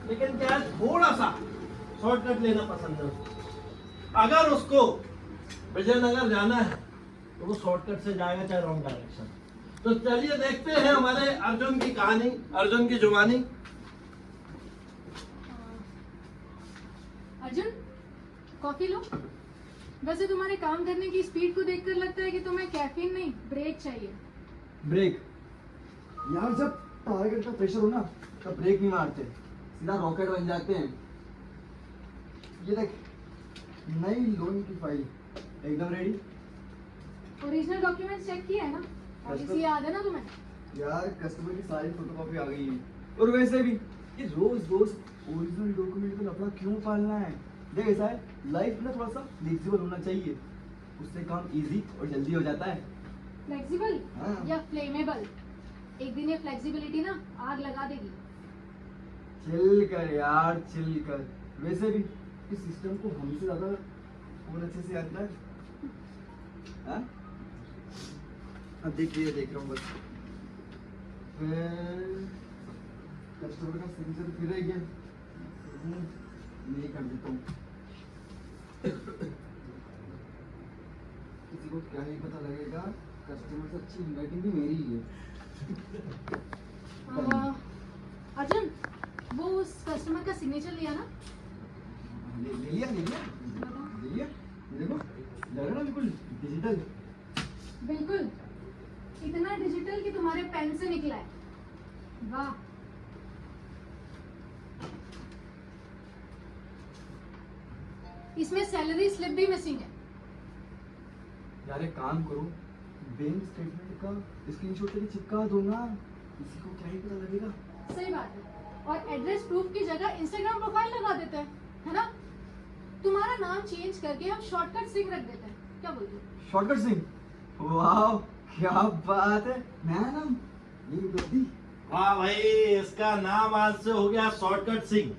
लेकिन क्या है, थोड़ा सा शॉर्टकट लेना पसंद है उसको। अगर उसको विजयनगर जाना है तो वो शॉर्टकट से जाएगा, चाहे रॉन्ग डायरेक्शन। तो चलिए देखते हैं हमारे अर्जुन की कहानी, अर्जुन की जुबानी। अर्जुन, कॉफी लो। वैसे तुम्हारे काम करने की स्पीड को देखकर लगता है कि तुम्हें कैफीन नहीं, ब्रेक चाहिए। ब्रेक? यार जब टारगेट का प्रेशर हो ना तब ब्रेक नहीं मारते, सीधा रॉकेट बन जाते हैं। ये देख, नई लोन की फाइल एकदम रेडी। ओरिजिनल डॉक्यूमेंट्स चेक किया है ना? पॉलिसी याद है ना तुम्हें? यार कस्टमर की सारी फोटोकॉपी आ गई है। और वैसे भी ये रोज रोज ओरिजिनल डॉक्यूमेंट का लफड़ा क्यों पालना है? देख ऐसा है, लाइफ में थोड़ा सा फ्लेक्सिबल होना चाहिए, उससे काम इजी और जल्दी हो जाता है। फ्लेक्सिबल हाँ। या फ्लेमेबल? एक दिन ये फ्लेक्सिबिलिटी ना आग लगा देगी। चिल कर यार, चिल कर। वैसे भी इस सिस्टम को हमसे ज्यादा और अच्छे से आता है। हाँ? अब देख रहा हूँ बस। कस्टमर का सिग्नेचर फिर रह गया, नहीं कर देता हूँ। किसी को क्या ही पता लगेगा, कस्टमर से अच्छी इनवाइटिंग भी मेरी ही है। अर्जुन, वो उस कस्टमर का सिग्नेचर लिया ना? ले लिया देखो, लग रहा ना बिल्कुल डिजिटल। बिल्कुल, इतना डिजिटल कि तुम्हारे पेन से निकला है। वाह। इसमें सैलरी स्लिप भी मिसिंग है। यार एक काम करो, बैंक स्टेटमेंट का स्क्रीनशॉट लेके चिपका दो ना, किसी को क्या ही पता लगेगा। सही बात है। और एड्रेस प्रूफ की जगह इंस्टाग्राम प्रोफाइल लगा देते हैं, है ना? तुम्हारा नाम चेंज करके हम शॉर्टकट सिंह रख देते हैं, क्या बोलते हो? शॉर्टकट सिंह? वाह क्या बात है, नया नाम, ये गद्दी। हाँ भाई, इसका नाम आज से हो गया शॉर्टकट सिंह।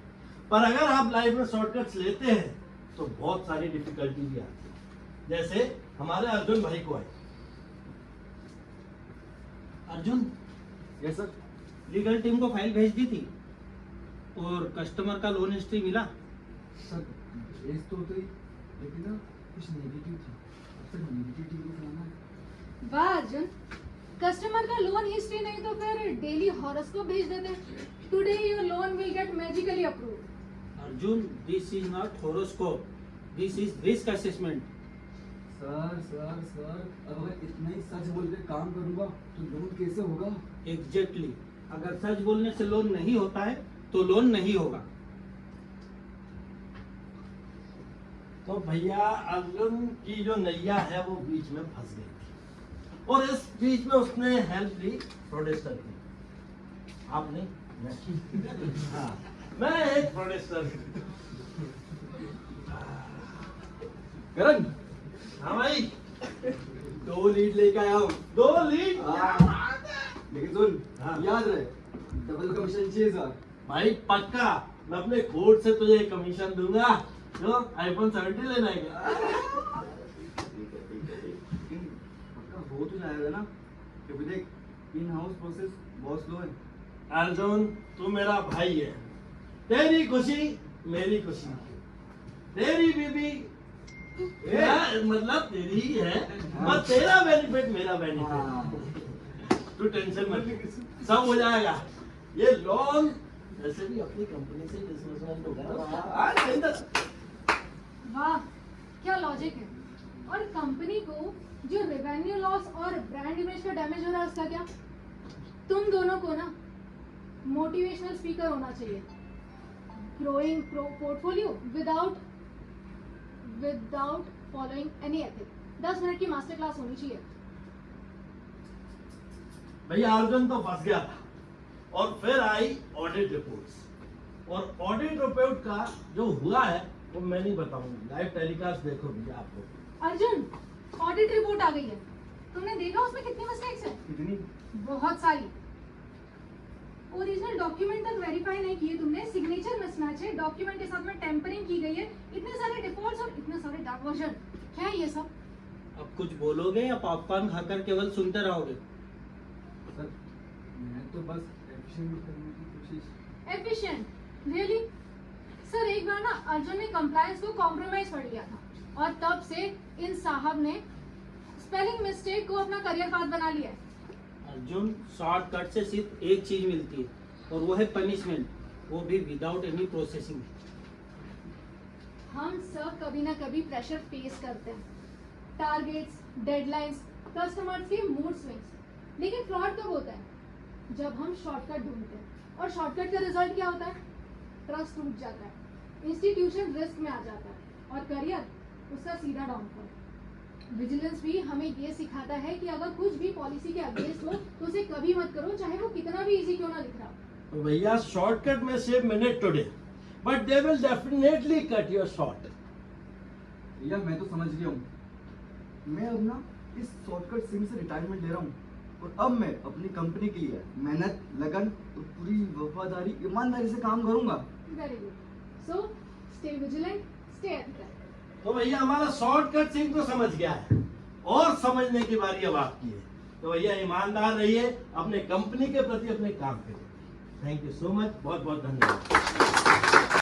पर अगर आप लाइफ में शॉर्टकट्स लेते हैं तो बहुत सारी डिफिकल्टी भी आती है, जैसे हमारे अर्जुन भाई को आई। Arjun, yes sir. Legal team को फाइल भेज दी थी और कस्टमर का लोन हिस्ट्री मिला। सर भेज तो होते ही, लेकिन ना कुछ नेगेटिव था, अब तक नेगेटिविटी को फैलाना है। वाह अर्जुन, कस्टमर का लोन हिस्ट्री नहीं तो फिर डेली हॉरोस्कोप भेज देते। Today your loan will get magically approved. Arjun, this is not horoscope, this is risk assessment. Sir अगर इतना ही सच बोल के काम करूंगा तो लोन कैसे होगा? एग्जैक्टली, अगर सच बोलने से लोन नहीं होता है तो लोन नहीं होगा। तो भैया अर्जुन की जो नैया है वो बीच में फंस गई थी, और इस बीच में उसने हेल्प ली प्रोड्यूसर की। आपने? हाँ, मैं एक प्रोड्यूसर। करण, हाँ भाई, 2 लीड लेके आया हूँ। 2 लीड? लेकिन सुन, हाँ। याद रहे, डबल कमीशन 6,000। भाई पक्का, मैं अपने कोड से तुझे कमीशन दूंगा। जो आईफोन 17 लेना है क्या? पक्का हो तो जाएगा ना, क्योंकि देख इन हाउस प्रोसेस बहुत स्लो है। अर्जुन, तू मेरा भाई है, तेरी खुशी मेरी खुशी, तेरी बीबी मतलब तेरी ही है, पर तेरा बेनिफिट मेरा बेनिफिट। तू टेंशन मत ले, सब हो जाएगा। ये लोन वैसे भी अपनी कंपनी से डिसबर्समेंट होगा ना। वाह, क्या लॉजिक है। और कंपनी को जो रेवेन्यू लॉस और ब्रांड इमेज का डैमेज हो रहा है उसका क्या? तुम दोनों को ना मोटिवेशनल स्पीकर होना चाहिए। Growing portfolio without following any ethic. 10 minute की मास्टर क्लास होनी चाहिए। भैया अर्जुन तो फंस गया था, और फिर आई ऑडिट रिपोर्ट्स, और ऑडिट रिपोर्ट का जो हुआ है वो मैं नहीं बताऊंगा, लाइव टेलीकास्ट देखो भैया आपको। अर्जुन, ऑडिट रिपोर्ट आ गई है, तुमने देखा उसमें कितनी मिस्टेक्स है? कितनी? बहुत सारी। ओरिजिनल डॉक्यूमेंट तक वेरीफाई नहीं किए तुमने, सिग्नेचर मिसमैच है, डॉक्यूमेंट के साथ में टेम्परिंग की गई है, इतने सारे डिफॉल्ट्स और इतने सारे डाइवर्जन। क्या है ये सब? अब कुछ बोलोगे या पॉपकॉर्न खाकर केवल सुनते रहोगे? सर मैं तो बस एफिशिएंट करने की कोशिश। एफिशिएंट? रियली सर, एक बार ना अर्जुन ने कंप्लायंस को कॉम्प्रोमाइज पढ़ लिया था और तब से इन साहब ने स्पेलिंग मिस्टेक को अपना करियर पाथ बना लिया है। अर्जुन, शॉर्टकट से सिर्फ एक चीज मिलती है और वो है पनिशमेंट, वो भी विदाउट एनी प्रोसेसिंग। हम सब कभी ना कभी प्रेशर फेस करते हैं, टारगेट्स, डेडलाइंस, कस्टमर्स के मूड स्विंग्स। लेकिन फ्रॉड कब होता है? जब हम शॉर्टकट ढूंढते हैं और शॉर्टकट का रिजल्ट क्या होता है? ट्रस्ट टूट जाता है, इंस्टीट्यूशन रिस्क में आ जाता है और करियर उसका सीधा डाउनफॉल। विजिलेंस भी हमें ये सिखाता है कि अगर कुछ भी पॉलिसी के अगेंस्ट हो तो उसे कभी मत करो, चाहे वो कितना भी इजी क्यों ना दिख रहा हो। तो भैया शॉर्टकट में save minute today, but they will definitely cut your short. भैया मैं तो समझ गया हूँ, मैं अब ना इस शॉर्टकट सिम से रिटायरमेंट ले रहा हूँ और अब मैं अपनी कंपनी के लिए मेहनत, लगन और पूरी वफादारी, ईमानदारी से काम करूंगा। Very good, so stay vigilant, stay ethical. तो भैया हमारा शॉर्टकट सिंह तो समझ गया है और समझने की बारी अब आपकी है। तो भैया ईमानदार रहिए, अपने कंपनी के प्रति अपने काम करिए। थैंक यू सो मच, बहुत बहुत धन्यवाद।